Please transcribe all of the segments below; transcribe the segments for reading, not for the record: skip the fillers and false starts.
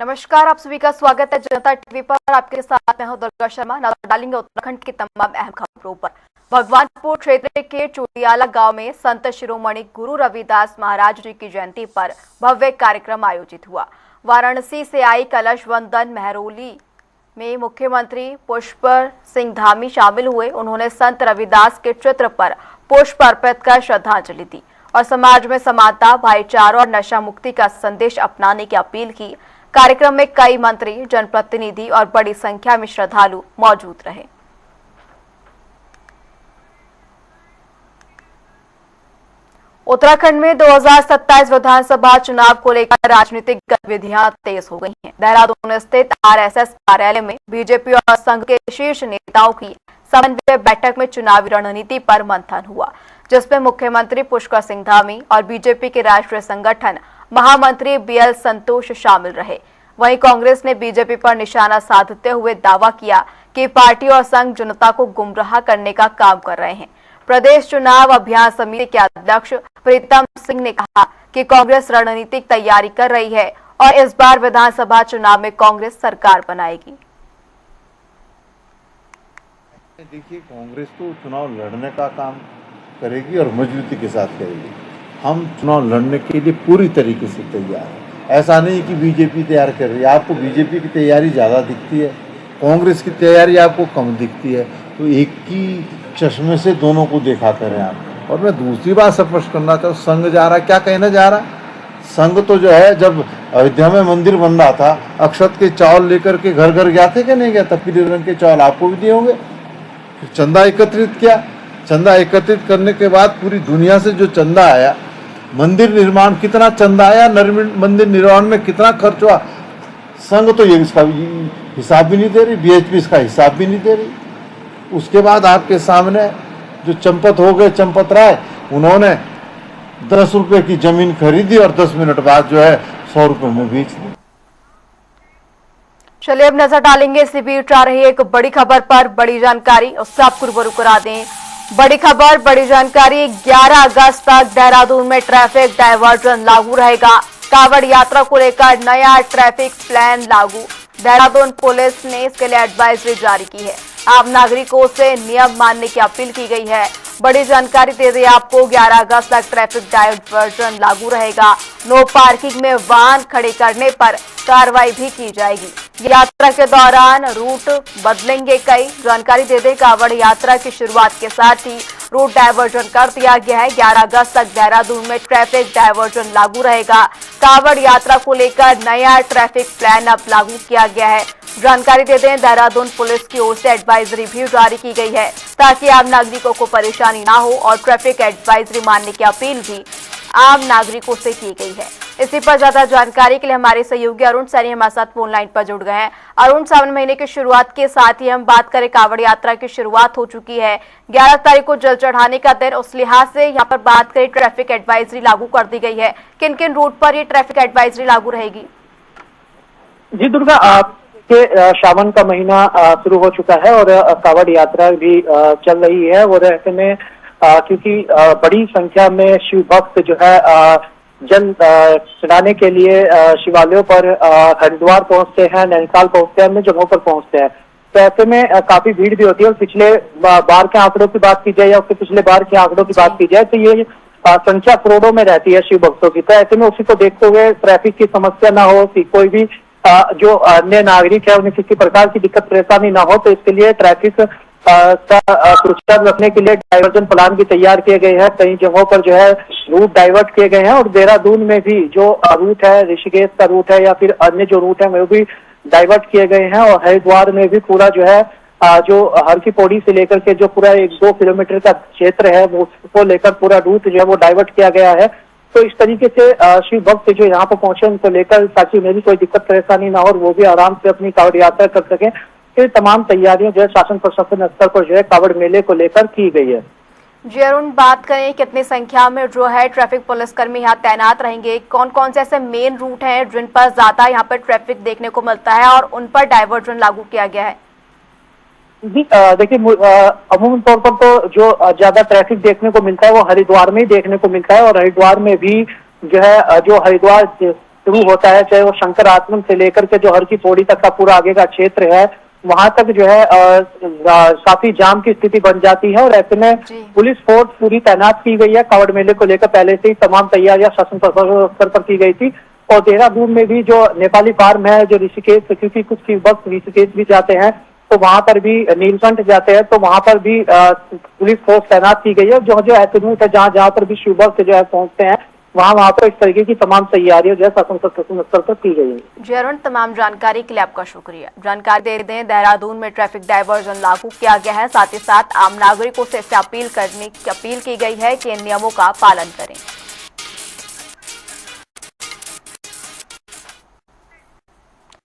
नमस्कार, आप सभी का स्वागत है जनता टीवी पर। आपके साथ मैं हूं दुर्गा शर्मा। नजर डालेंगे उत्तराखंड की तमाम अहम खबरों पर। भगवानपुर क्षेत्र के चुड़ियाला गांव में संत शिरोमणि गुरु रविदास महाराज जी की जयंती पर भव्य कार्यक्रम आयोजित हुआ। वाराणसी से आई कलश वंदन महरौली में मुख्यमंत्री पुष्प सिंह धामी शामिल हुए। उन्होंने संत रविदास के चित्र पर पुष्प अर्पित कर श्रद्धांजलि दी और समाज में समानता, भाईचारा और नशा मुक्ति का संदेश अपनाने की अपील की। कार्यक्रम में कई मंत्री, जनप्रतिनिधि और बड़ी संख्या में श्रद्धालु मौजूद रहे। उत्तराखंड में 2027 विधानसभा चुनाव को लेकर राजनीतिक गतिविधियां तेज हो गई हैं। देहरादून स्थित आरएसएस कार्यालय में बीजेपी और संघ के शीर्ष नेताओं की समन्वय बैठक में चुनावी रणनीति पर मंथन हुआ, जिसमें मुख्यमंत्री पुष्प सिंह धामी और बीजेपी के राष्ट्रीय संगठन महामंत्री बीएल संतोष शामिल रहे। वहीं कांग्रेस ने बीजेपी पर निशाना साधते हुए दावा किया कि पार्टी और संघ जनता को गुमराह करने का काम कर रहे हैं। प्रदेश चुनाव अभियान समिति के अध्यक्ष प्रीतम सिंह ने कहा कि कांग्रेस रणनीतिक तैयारी कर रही है और इस बार विधानसभा चुनाव में कांग्रेस सरकार बनाएगी। देखिए, कांग्रेस तो चुनाव लड़ने का काम करेगी और मजबूती के साथ करेगी। हम चुनाव लड़ने के लिए पूरी तरीके से तैयार हैं। ऐसा नहीं कि बीजेपी तैयार कर रही है। आपको बीजेपी की तैयारी ज़्यादा दिखती है, कांग्रेस की तैयारी आपको कम दिखती है। तो एक ही चश्मे से दोनों को देखा करें आप। और मैं दूसरी बात स्पष्ट करना चाहूँ, संघ जा रहा, क्या कहना जा रहा? संघ तो जो है, जब अयोध्या में मंदिर बन रहा था, अक्षत के चावल लेकर के घर घर गया थे कि नहीं गया? तब पीले रंग के चावल आपको भी दिए होंगे। फिर चंदा एकत्रित किया। चंदा एकत्रित करने के बाद पूरी दुनिया से जो चंदा आया, मंदिर निर्माण कितना चंदा आया, मंदिर निर्माण में कितना खर्च हुआ, संघ तो ये इसका हिसाब भी नहीं दे रही, बीएचपी इसका हिसाब भी नहीं दे रही। उसके बाद आपके सामने जो चंपत हो गए, चंपत राय, उन्होंने 10 रुपए की जमीन खरीदी और 10 मिनट बाद जो है 100 रुपए में बेच दी। चलिए अब नजर डालेंगे इसी बीच आ रही एक बड़ी खबर पर। बड़ी जानकारी, उससे आपको रूबरू करा दें। बड़ी खबर, बड़ी जानकारी। 11 अगस्त तक देहरादून में ट्रैफिक डायवर्जन लागू रहेगा। कांवड़ यात्रा को लेकर नया ट्रैफिक प्लान लागू। देहरादून पुलिस ने इसके लिए एडवाइजरी जारी की है। आम नागरिकों से नियम मानने की अपील की गई है। बड़ी जानकारी दे दें आपको, 11 अगस्त तक ट्रैफिक डायवर्जन लागू रहेगा। नो पार्किंग में वाहन खड़े करने पर कार्रवाई भी की जाएगी। यात्रा के दौरान रूट बदलेंगे कई। जानकारी दे दें, कांवड़ यात्रा की शुरुआत के साथ ही रूट डायवर्जन कर दिया गया है। 11 अगस्त तक देहरादून में ट्रैफिक डायवर्जन लागू रहेगा। कांवड़ यात्रा को लेकर नया ट्रैफिक प्लान अब लागू किया गया है। जानकारी दे दें, देहरादून पुलिस की ओर से एडवाइजरी भी जारी की गई है ताकि आम नागरिकों को परेशानी ना हो और ट्रैफिक एडवाइजरी मानने की अपील भी आम नागरिकों से की गई है। इसी पर ज्यादा जानकारी के लिए हमारे सहयोगी अरुण सैनी हमारे साथ फोन लाइन पर जुड़ गए हैं। अरुण, सावन महीने की शुरुआत के साथ ही हम बात करें, कांवड़ यात्रा की शुरुआत हो चुकी है। 11 तारीख को जल चढ़ाने का दिन, उस लिहाज से यहाँ पर बात करें, ट्रैफिक एडवाइजरी लागू कर दी गई है। किन किन रूट पर ये ट्रैफिक एडवाइजरी लागू रहेगी? जी दुर्गा, आपके सावन का महीना शुरू हो चुका है और कांवड़ यात्रा भी चल रही है। और ऐसे में क्योंकि बड़ी संख्या में शिव भक्त जो है जल चढ़ाने के लिए शिवालयों पर हरिद्वार पहुंचते हैं, नैनीताल पहुंचते हैं, अन्य जगहों पर पहुंचते हैं। तो ऐसे में काफी भीड़ भी होती है। और पिछले बार के आंकड़ों की बात की जाए या उसके पिछले बार के आंकड़ों की बात की जाए तो ये संख्या करोड़ों में रहती है शिव भक्तों की। तो ऐसे में उसी को देखते हुए ट्रैफिक की समस्या ना हो, कि कोई भी जो अन्य नागरिक है उन्हें किसी प्रकार की दिक्कत परेशानी ना हो, तो इसके लिए ट्रैफिक का सुरक्षा रखने के लिए डाइवर्जन प्लान भी तैयार किए गए हैं। कई जगहों पर जो है रूट डाइवर्ट किए गए हैं और देहरादून में भी जो रूट है, ऋषिकेश का रूट है या फिर अन्य जो रूट है वो भी डाइवर्ट किए गए हैं। और हरिद्वार में भी पूरा जो है जो हर की पौड़ी से लेकर के जो पूरा 1-2 किलोमीटर का क्षेत्र है वो उसको लेकर पूरा रूट जो है वो डाइवर्ट किया गया है। तो इस तरीके से शिव भक्त जो यहाँ पर पहुंचे उनको लेकर, ताकि उन्हें भी कोई दिक्कत परेशानी ना हो और वो भी आराम से अपनी कांवड़ यात्रा कर सकें। ये तमाम तैयारियां जो है शासन प्रशासन स्तर पर जो है कांवड़ मेले को लेकर की गई है। जी अरुण, बात करें कितनी संख्या में जो है ट्रैफिक पुलिसकर्मी यहाँ तैनात रहेंगे? कौन कौन से ऐसे मेन रूट हैं जिन पर ज्यादा यहाँ पर ट्रैफिक देखने को मिलता है और उन पर डायवर्जन लागू किया गया है? जी देखिए, अमूमन तौर पर तो जो ज्यादा ट्रैफिक देखने को मिलता है वो हरिद्वार में ही देखने को मिलता है। और हरिद्वार में भी जो है जो हरिद्वार शुरू होता है, चाहे वो शंकर आश्रम से लेकर के जो हर की पौड़ी तक का पूरा आगे का क्षेत्र है, वहां तक जो है काफी जाम की स्थिति बन जाती है। और ऐसे में पुलिस फोर्स पूरी तैनात की गई है। कावड़ मेले को लेकर पहले से ही तमाम तैयारियां शासन स्तर पर की गई थी। और देहरादून में भी जो नेपाली फार्म है, जो ऋषिकेश, क्योंकि कुछ भक्त ऋषिकेश भी जाते हैं, तो वहां पर भी नीलकंठ जाते हैं, तो वहां पर भी पुलिस फोर्स तैनात की गई है। जो जो ऐसे रूट है जहाँ जहाँ पर भी शिव भक्त जो है पहुंचते हैं, वहाँ पर इस तरीके की तमाम तैयारियां जो है शासन स्तर पर की गई है। जी अरुण, तमाम जानकारी के लिए आपका शुक्रिया। जानकारी दे दें, देहरादून में ट्रैफिक डायवर्जन लागू किया गया है। साथ ही साथ आम नागरिकों से अपील की गई है कि इन नियमों का पालन करें।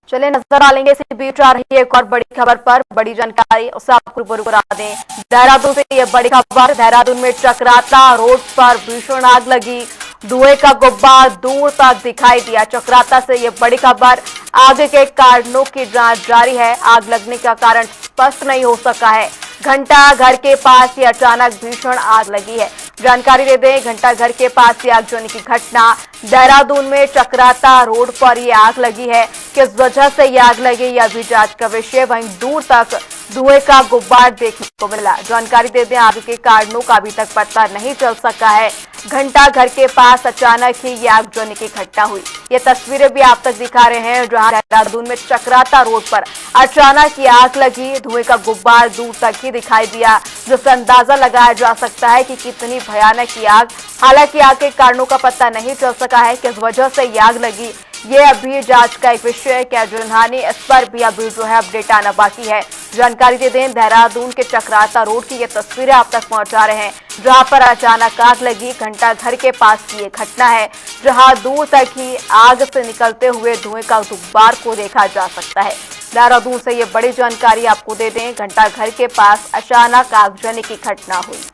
चलिए नजर डालेंगे इसी बीच आ रही एक और बड़ी खबर पर। बड़ी जानकारी उससे आपको रूबरू करा दें। देहरादून से ये बड़ी खबर। देहरादून में चक्राता रोड पर भीषण आग लगी, धुएं का गुब्बार दूर तक दिखाई दिया। चक्राता से ये बड़ी खबर। आग के कारणों की जांच जारी है। आग लगने का कारण स्पष्ट नहीं हो सका है। घंटा घर के पास ही अचानक भीषण आग लगी है। जानकारी दे दें, घंटा घर के पास ही आगजनी की घटना। देहरादून में चक्राता रोड पर ये आग लगी है। किस वजह से ये आग लगी यह भी जांच का विषय। वहीं दूर तक धुएं का गुब्बार देखने को मिला। जानकारी दे दें, आग के कारणों का अभी तक पता नहीं चल सका है। घंटा घर के पास अचानक ही ये आगजनी की घटना हुई। ये तस्वीरें भी आप तक दिखा रहे हैं, जहां देहरादून में चक्राता रोड पर अचानक ये आग लगी। धुएं का गुब्बार दूर तक ही दिखाई दिया, जिससे अंदाजा लगाया जा सकता है कि कितनी भयानक ये आग। हालांकि आग के कारणों का पता नहीं चल सका है, किस वजह से ये आग लगी ये अभी जांच का एक विषय है। क्या जनहानि, इस पर भी अभी जो है अपडेट आना बाकी है। जानकारी दे दें, देहरादून के चक्राता रोड की ये तस्वीरें आप तक पहुंचा रहे हैं, जहां पर अचानक आग लगी। घंटा घर के पास की ये घटना है, जहां दूर तक ही आग से निकलते हुए धुएं का गुब्बार को देखा जा सकता है। देहरादून से ये बड़ी जानकारी आपको दे दें, घंटा घर के पास अचानक आगजनी की घटना हुई।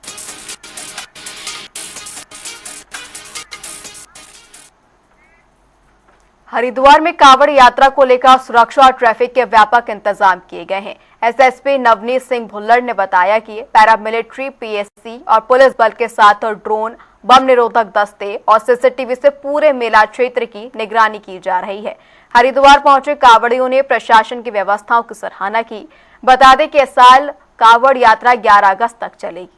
हरिद्वार में कांवड़ यात्रा को लेकर सुरक्षा और ट्रैफिक के व्यापक इंतजाम किए गए हैं। एसएसपी नवनीत सिंह भुल्लर ने बताया कि पैरामिलिट्री, पीएससी और पुलिस बल के साथ ड्रोन, बम निरोधक दस्ते और सीसीटीवी से पूरे मेला क्षेत्र की निगरानी की जा रही है। हरिद्वार पहुंचे कांवड़ियों ने प्रशासन की व्यवस्थाओं की सराहना की। बता दें कि इस साल कांवड़ यात्रा 11 अगस्त तक चलेगी।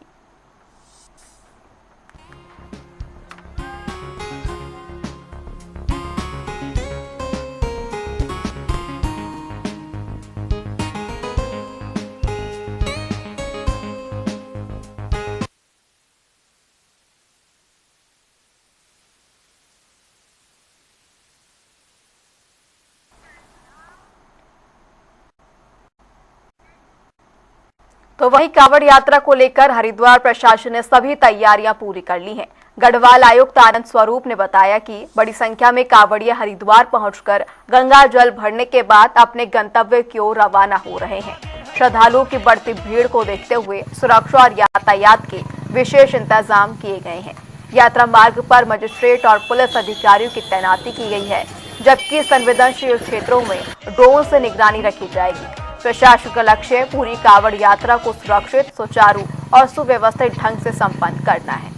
तो वहीं कांवड़ यात्रा को लेकर हरिद्वार प्रशासन ने सभी तैयारियां पूरी कर ली हैं। गढ़वाल आयुक्त आनंद स्वरूप ने बताया कि बड़ी संख्या में कांवड़िए हरिद्वार पहुंचकर गंगा जल भरने के बाद अपने गंतव्य की ओर रवाना हो रहे हैं। श्रद्धालुओं की बढ़ती भीड़ को देखते हुए सुरक्षा और यातायात के विशेष इंतजाम किए गए हैं। यात्रा मार्ग पर मजिस्ट्रेट और पुलिस अधिकारियों की तैनाती की गई है, जबकि संवेदनशील क्षेत्रों में ड्रोन से निगरानी रखी जाएगी। प्रशासन का लक्ष्य पूरी कांवड़ यात्रा को सुरक्षित, सुचारू और सुव्यवस्थित ढंग से संपन्न करना है।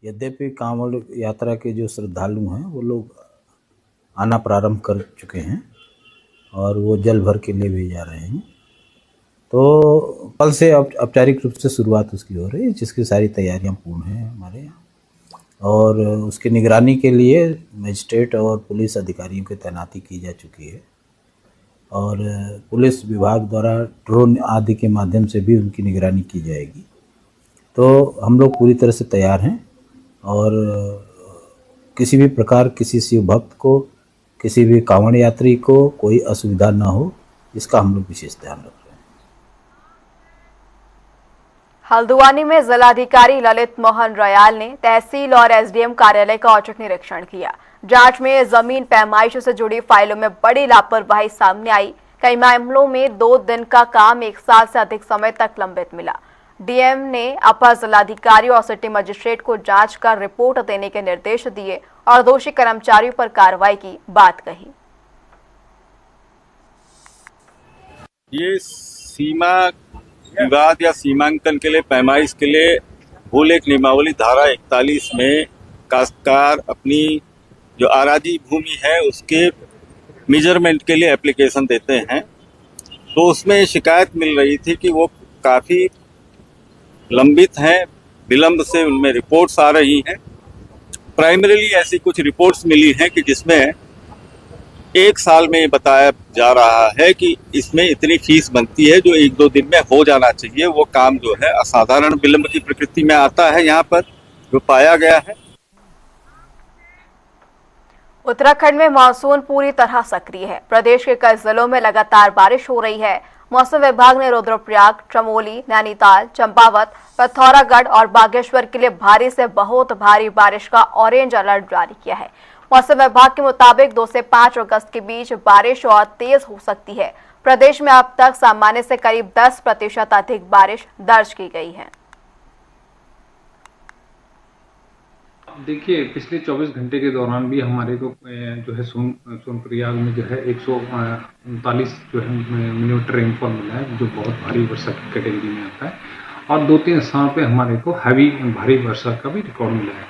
यद्यपि कांवड़ यात्रा के जो श्रद्धालु हैं वो लोग आना प्रारंभ कर चुके हैं और वो जल भर के लिए भी जा रहे हैं, तो कल से औपचारिक रूप से शुरुआत उसकी हो रही है, जिसकी सारी तैयारियां पूर्ण हैं हमारे यहाँ। और उसकी निगरानी के लिए मजिस्ट्रेट और पुलिस अधिकारियों की तैनाती की जा चुकी है और पुलिस विभाग द्वारा ड्रोन आदि के माध्यम से भी उनकी निगरानी की जाएगी। तो हम लोग पूरी तरह से तैयार हैं और किसी भी प्रकार किसी शिव भक्त को, किसी भी कांवड़ यात्री को कोई असुविधा ना हो, इसका हम लोग विशेष ध्यान रख रहे हैं। हल्द्वानी में जिलाधिकारी ललित मोहन रयाल ने तहसील और एसडीएम कार्यालय का औचक निरीक्षण किया। जांच में जमीन पैमाइश से जुड़ी फाइलों में बड़ी लापरवाही सामने आई। कई मामलों में 2 दिन का काम 1 साल से अधिक समय तक लंबित मिला। डीएम ने अपर जिलाधिकारी और सिटी मजिस्ट्रेट को जांच कर रिपोर्ट देने के निर्देश दिए और दोषी कर्मचारियों पर कार्रवाई की बात कही। ये सीमा विवाद या सीमांकन के लिए, पैमाइश के लिए भूलेख नियमावली धारा 41 में काश्तकार अपनी जो आराजी भूमि है उसके मेजरमेंट के लिए एप्लीकेशन देते हैं, तो उसमें शिकायत मिल रही थी कि वो काफ़ी लंबित हैं, विलंब से उनमें रिपोर्ट्स आ रही हैं। प्राइमरीली ऐसी कुछ रिपोर्ट्स मिली हैं कि जिसमें 1 साल में बताया जा रहा है कि इसमें इतनी फीस बनती है जो 1-2 दिन में हो जाना चाहिए। वो काम जो है असाधारण विलंब की प्रकृति में आता है यहाँ पर, जो पाया गया है। उत्तराखंड में मानसून पूरी तरह सक्रिय है। प्रदेश के कई जिलों में लगातार बारिश हो रही है। मौसम विभाग ने रुद्रप्रयाग, चमोली, नैनीताल, चंपावत, पिथौरागढ़ और बागेश्वर के लिए भारी से बहुत भारी बारिश का ऑरेंज अलर्ट जारी किया है। मौसम विभाग के मुताबिक 2 से 5 अगस्त के बीच बारिश और तेज हो सकती है। प्रदेश में अब तक सामान्य से करीब 10% अधिक बारिश दर्ज की गई है। देखिए, पिछले 24 घंटे के दौरान भी हमारे को जो है सोनप्रयाग में जो है 139 जो है मिलीमीटर रेनफॉल मिला है, जो बहुत भारी वर्षा की कैटेगरी में आता है। और 2-3 स्थानों पे हमारे को भारी वर्षा का भी रिकॉर्ड मिला है।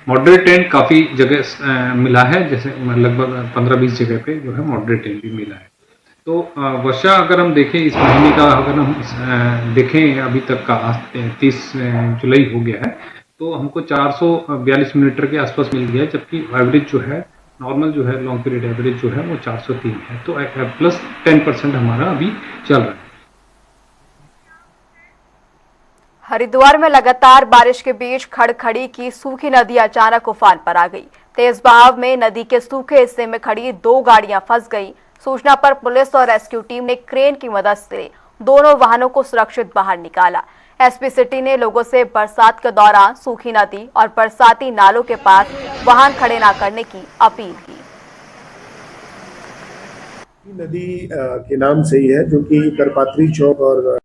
मॉडरेट रेन काफ़ी जगह मिला है, जैसे लगभग 15-20 जगह पे जो है मॉडरेट रेन भी मिला है। तो वर्षा अगर हम देखें इस महीने का, अगर हम देखें अभी तक का, आज 30 जुलाई हो गया है, तो हमको 442 मिलीमीटर के आसपास मिल गया है, जबकि एवरेज जो है, नॉर्मल जो है, लॉन्ग पीरियड एवरेज जो है वो 403 है। तो प्लस 10% हमारा अभी चल रहा है। हरिद्वार में लगातार बारिश के बीच खड़खड़ी की सूखी नदी अचानक उफान पर आ गई। तेज बहाव में नदी के सूखे हिस्से में खड़ी 2 गाड़ियां फंस गईं। सूचना पर पुलिस और रेस्क्यू टीम ने क्रेन की मदद से दोनों वाहनों को सुरक्षित बाहर निकाला। एसपी सिटी ने लोगों से बरसात के दौरान सूखी नदी और बरसाती नालों के पास वाहन खड़े न करने की अपील की। नदी के नाम से ही है, जो कि करपात्री चौक और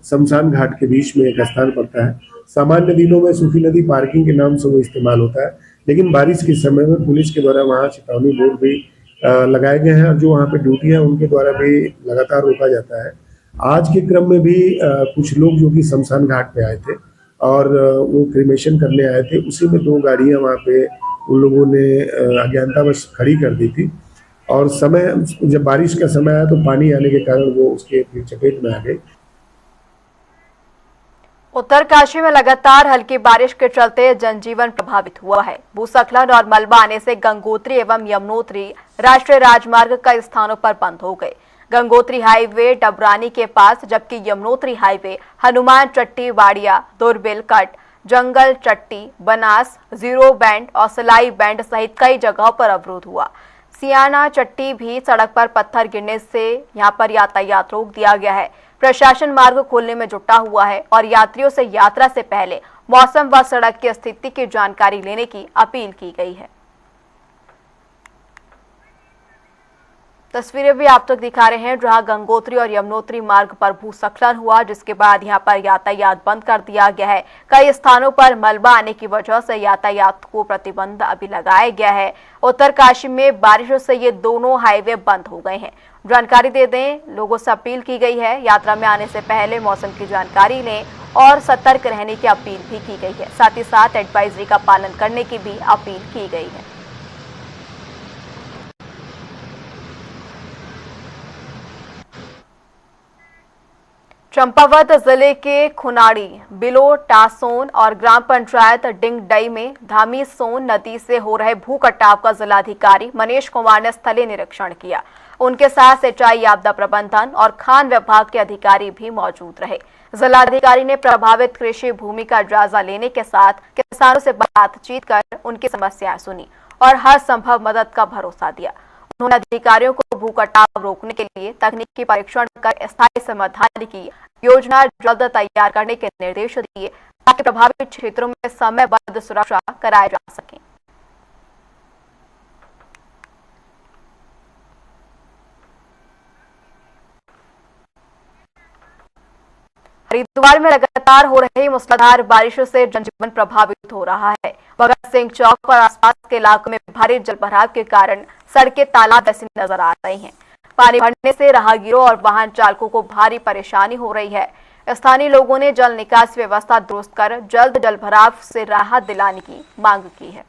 शमशान घाट के बीच में एक स्थान पड़ता है। सामान्य दिनों में सूखी नदी पार्किंग के नाम से वो इस्तेमाल होता है, लेकिन बारिश के समय में पुलिस के द्वारा वहाँ चेतावनी बोर्ड भी लगाए गए हैं, और जो वहाँ पे ड्यूटी है उनके द्वारा भी लगातार रोका जाता है। आज के क्रम में भी कुछ लोग जो कि शमशान घाट पे आए थे और वो क्रिमेशन करने आए थे, उसी में 2 गाड़ियां वहाँ पे उन लोगों ने अज्ञानतावश खड़ी कर दी थी। और समय जब बारिश का समय आया तो पानी आने के कारण वो उसके चपेट में आ गई। उत्तरकाशी में लगातार हल्की बारिश के चलते जनजीवन प्रभावित हुआ है। भूस्खलन और मलबा आने से गंगोत्री एवं यमुनोत्री राष्ट्रीय राजमार्ग कई स्थानों पर बंद हो गए। गंगोत्री हाईवे डबरानी के पास, जबकि यमुनोत्री हाईवे हनुमान चट्टी, वाड़िया, दुर्बिल कट, जंगल चट्टी, बनास, जीरो बैंड और सलाई बैंड सहित कई जगहों पर अवरोध हुआ। सियाना चट्टी भी सड़क पर पत्थर गिरने से यहां पर यातायात रोक दिया गया है। प्रशासन मार्ग खोलने में जुटा हुआ है और यात्रियों से यात्रा से पहले मौसम व सड़क की स्थिति की जानकारी लेने की अपील की गई है। तस्वीरें भी आप तक दिखा रहे हैं, जहां गंगोत्री और यमुनोत्री मार्ग पर भूस्खलन हुआ, जिसके बाद यहां पर यातायात बंद कर दिया गया है। कई स्थानों पर मलबा आने की वजह से यातायात को प्रतिबंध अभी लगाया गया है। उत्तरकाशी में बारिशों से ये दोनों हाईवे बंद हो गए हैं। जानकारी दे दें, लोगों से अपील की गई है, यात्रा में आने से पहले मौसम की जानकारी लें और सतर्क रहने की अपील भी की गई है। साथ ही साथ एडवाइजरी का पालन करने की भी अपील की गई है। चंपावत जिले के खुनाड़ी, बिलो, टासोन और ग्राम पंचायत डिंगडई में धामी सोन नदी से हो रहे भू कटाव का जिलाधिकारी मनीष कुमार ने स्थलीय निरीक्षण किया। उनके साथ सिंचाई, आपदा प्रबंधन और खान विभाग के अधिकारी भी मौजूद रहे। जिलाधिकारी ने प्रभावित कृषि भूमि का जायजा लेने के साथ किसानों से बातचीत कर उनकी समस्याएं सुनी और हर संभव मदद का भरोसा दिया। उन्होंने अधिकारियों को भू कटाव रोकने के लिए तकनीकी परीक्षण कर स्थायी समाधान की योजना जल्द तैयार करने के निर्देश दिए, ताकि प्रभावित क्षेत्रों में समयबद्ध सुरक्षा कराई जा सके। हरिद्वार में लगातार हो रही मूसलाधार बारिशों से जनजीवन प्रभावित हो रहा है। भगत सिंह चौक और आसपास के इलाकों में भारी जलभराव के कारण सड़कें तालाब जैसी नजर आ रही हैं। पानी भरने से राहगीरों और वाहन चालकों को भारी परेशानी हो रही है। स्थानीय लोगों ने जल निकास व्यवस्था दुरुस्त कर जल्द जलभराव से राहत दिलाने की मांग की है।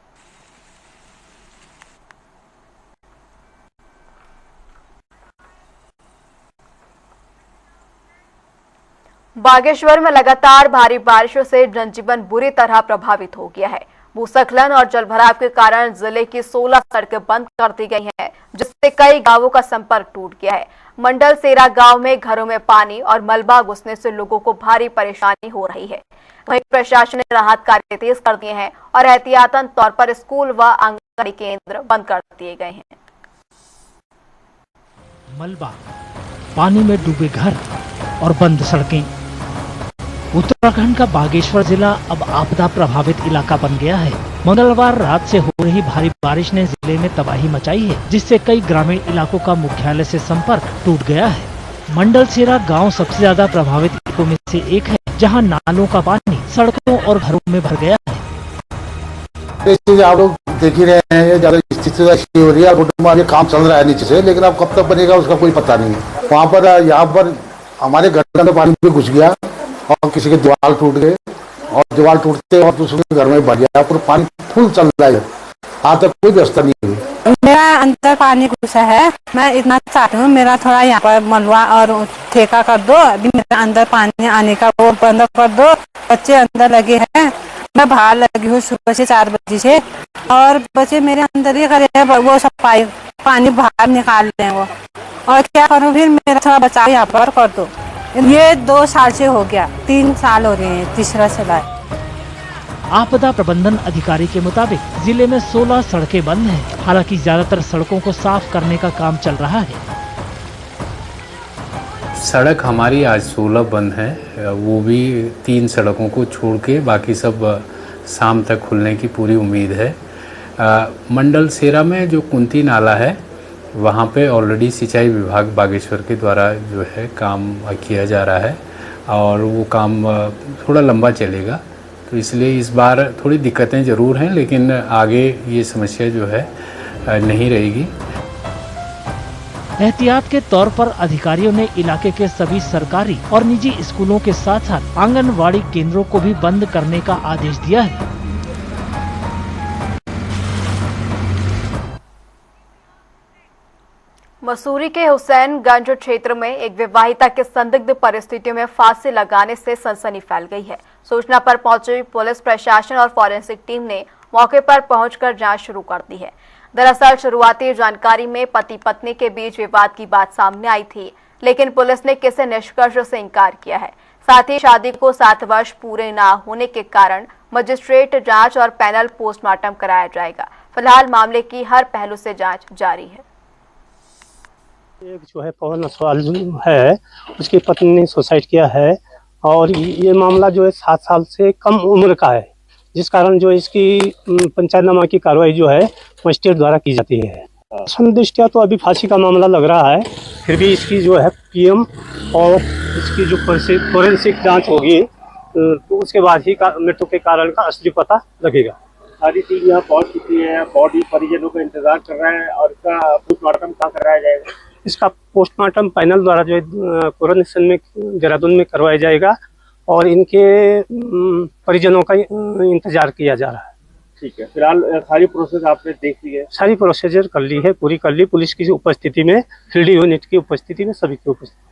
बागेश्वर में लगातार भारी बारिशों से जनजीवन बुरी तरह प्रभावित हो गया है। भूस्खलन और जलभराव के कारण जिले की 16 सड़कें बंद कर दी गई हैं, जिससे कई गांवों का संपर्क टूट गया है। मंडल सेरा गांव में घरों में पानी और मलबा घुसने से लोगों को भारी परेशानी हो रही है। वहीं प्रशासन ने राहत कार्य तेज कर दिए हैं और एहतियातन तौर पर स्कूल व आंगनबाड़ी केंद्र बंद कर दिए गए हैं। मलबा, पानी में डूबे घर और बंद सड़कें। उत्तराखंड का बागेश्वर जिला अब आपदा प्रभावित इलाका बन गया है। मंगलवार रात से हो रही भारी बारिश ने जिले में तबाही मचाई है, जिससे कई ग्रामीण इलाकों का मुख्यालय से संपर्क टूट गया है। मंडल सेरा गांव सबसे ज्यादा प्रभावित इलाकों में से एक है, जहां नालों का पानी सड़कों और घरों में भर गया है। आप लोग देख ही रहे हैं, ज्यादा स्थिति हो रही है, ये काम चल रहा है नीचे से, लेकिन अब कब तक बनेगा उसका कोई पता नहीं है। वहाँ पर यहाँ पर हमारे घर के अंदर पानी भी घुस गया और किसी के दीवार टूट गए और दीवार टूटते और दूसरे के घर में भर गया, पूरा पानी फुल चल रहा है। आज तक कोई व्यवस्था नहीं हुई। मेरा अंदर पानी घुसा है, मैं इतना चाहती हूँ मेरा थोड़ा यहाँ पर मलबा और ठेका कर दो। अभी मेरा अंदर पानी आने का वो बंद कर दो। बच्चे अंदर लगे हैं, मैं बाहर लगी हूँ सुबह से 4 बजे से, और बच्चे मेरे अंदर ही करे हैं, वो सब पानी बाहर निकाल रहे हैं वो। और क्या करूँ फिर, मेरा थोड़ा बचाव यहाँ पर कर दो। ये 2 साल से हो गया, 3 साल हो रहे हैं, तीसरा चला है। आपदा प्रबंधन अधिकारी के मुताबिक जिले में 16 सड़कें बंद हैं। हालांकि ज्यादातर सड़कों को साफ करने का काम चल रहा है। सड़क हमारी आज 16 बंद है, वो भी 3 सड़कों को छोड़ के, बाकी सब शाम तक खुलने की पूरी उम्मीद है। मंडल सेरा में जो कुंती नाला है, वहाँ पे ऑलरेडी सिंचाई विभाग बागेश्वर के द्वारा जो है काम किया जा रहा है और वो काम थोड़ा लंबा चलेगा, तो इसलिए इस बार थोड़ी दिक्कतें ज़रूर हैं, लेकिन आगे ये समस्या जो है नहीं रहेगी। एहतियात के तौर पर अधिकारियों ने इलाके के सभी सरकारी और निजी स्कूलों के साथ साथ आंगनवाड़ी केंद्रों को भी बंद करने का आदेश दिया है। मसूरी के हुसैनगंज क्षेत्र में एक विवाहिता के संदिग्ध परिस्थितियों में फांसी लगाने से सनसनी फैल गई है। सूचना पर पहुंची पुलिस प्रशासन और फॉरेंसिक टीम ने मौके पर पहुंचकर जांच शुरू कर दी है। दरअसल शुरुआती जानकारी में पति पत्नी के बीच विवाद की बात सामने आई थी, लेकिन पुलिस ने किसी निष्कर्ष से इंकार किया है। साथ ही शादी को 7 वर्ष पूरे न होने के कारण मजिस्ट्रेट जांच और पैनल पोस्टमार्टम कराया जाएगा। फिलहाल मामले की हर पहलू से जांच जारी है। एक जो है पवन असवाल है, उसकी पत्नी ने सुसाइड किया है और ये मामला जो है 7 साल से कम उम्र का है, जिस कारण जो इसकी पंचायतनामा की कार्रवाई जो है मजिस्ट्रेट द्वारा की जाती है। संदिग्ध तो अभी फांसी का मामला लग रहा है, फिर भी इसकी जो है पीएम और इसकी जो फोरेंसिक जांच होगी तो उसके बाद ही मृत्यु के कारण का असली पता लगेगा। सारी टीम यहाँ पहुँच चुकी है, बॉडी परिजनों का इंतजार कर रहा है और इसका पोस्टमार्टम कहाँ कराया जाएगा? इसका पोस्टमार्टम पैनल द्वारा जो है कोरोनेशन में देहरादून में करवाया जाएगा और इनके परिजनों का इंतजार किया जा रहा है। ठीक है, फिलहाल सारी प्रोसेस आपने देख ली है? सारी प्रोसीजर कर ली है, पूरी कर ली, पुलिस की उपस्थिति में, फील्ड यूनिट की उपस्थिति में, सभी की उपस्थिति।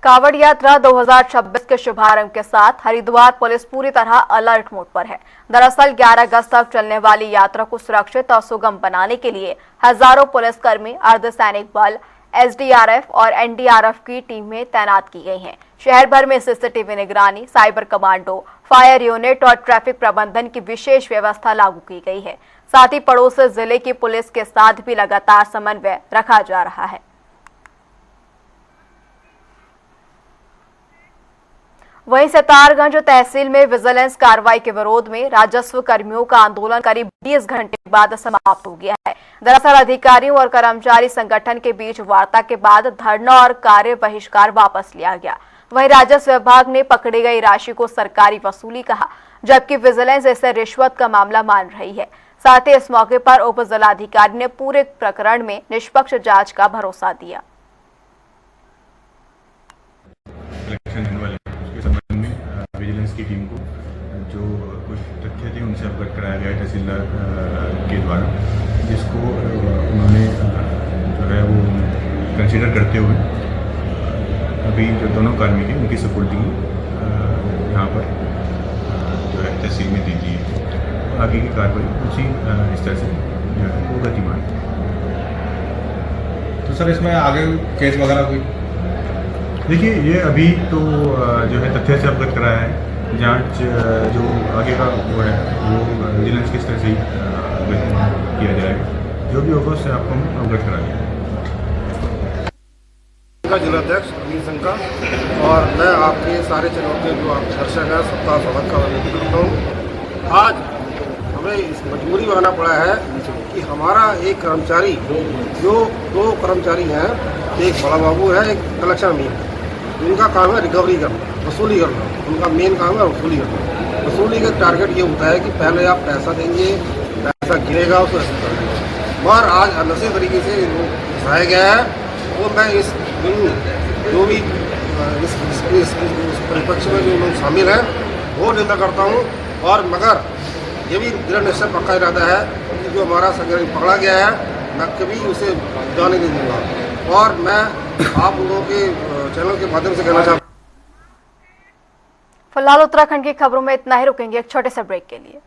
कांवड़ यात्रा 2026 के शुभारंभ के साथ हरिद्वार पुलिस पूरी तरह अलर्ट मोड पर है। दरअसल 11 अगस्त तक चलने वाली यात्रा को सुरक्षित और सुगम बनाने के लिए हजारों पुलिसकर्मी, अर्धसैनिक बल, एसडीआरएफ और एनडीआरएफ की टीमें तैनात की गई हैं। शहर भर में सीसीटीवी निगरानी, साइबर कमांडो, फायर यूनिट और ट्रैफिक प्रबंधन की विशेष व्यवस्था लागू की गई है। साथ ही पड़ोसी जिले की पुलिस के साथ भी लगातार समन्वय रखा जा रहा है। वहीं सितारगंज तहसील में विजिलेंस कार्रवाई के विरोध में राजस्व कर्मियों का आंदोलन करीब 20 घंटे बाद समाप्त हो गया है। दरअसल अधिकारियों और कर्मचारी संगठन के बीच वार्ता के बाद धरना और कार्य बहिष्कार वापस लिया गया। वहीं राजस्व विभाग ने पकड़ी गई राशि को सरकारी वसूली कहा, जबकि विजिलेंस इसे रिश्वत का मामला मान रही है। साथ ही इस मौके पर उप जिलाधिकारी ने पूरे प्रकरण में निष्पक्ष जांच का भरोसा दिया। विजिलेंस की टीम को जो कुछ तथ्य थे उनसे अवगत कराया गया तहसीलदार के द्वारा, जिसको उन्होंने जो है वो कंसीडर करते हुए अभी जो दोनों कार्मिक हैं उनकी सपोर्टिंग यहाँ पर जो है तहसील में दी गई है। आगे की कार्रवाई उसी इस तरह से जो है वो गतिमान है। तो सर इसमें आगे केस वगैरह कोई? देखिए ये अभी तो जो है तथ्य से अवगत कराया है। जांच जो आगे का वो है वो विजिलेंस किस तरह से किया जाएगा, जो भी होगा उससे आपको हम अवगत करा देंगे। जिलाध्यक्ष अमीर शंकर और मैं आपके सारे चैनल के जो आप दर्शक हैं सबका स्वागत का अनुरोध करता हूँ। आज हमें इस मजबूरी में आना पड़ा है कि हमारा एक कर्मचारी, जो दो कर्मचारी हैं, एक बड़ा बाबू है, एक कलेक्शन अमीर है, उनका काम है रिकवरी करना, वसूली करना। उनका मेन काम है वसूली करना। वसूली का टारगेट ये होता है कि पहले आप पैसा देंगे, पैसा गिरेगा उसको ऐसे करेंगे, मगर आज अनसी तरीके से फंसाया गया है। वो मैं इस जो भी इस परिपक्ष में जो लोग शामिल हैं वो निंदा करता हूँ। और मगर ये भी दृढ़ निश्चय पक्का इरादा है कि जो हमारा संग्रह पकड़ा गया है मैं कभी उसे जाने नहीं दूंगा। और मैं आप लोगों के चैनल के माध्यम से कहना चाहता हूँ। फिलहाल उत्तराखंड की खबरों में इतना ही, रुकेंगे एक छोटे से ब्रेक के लिए।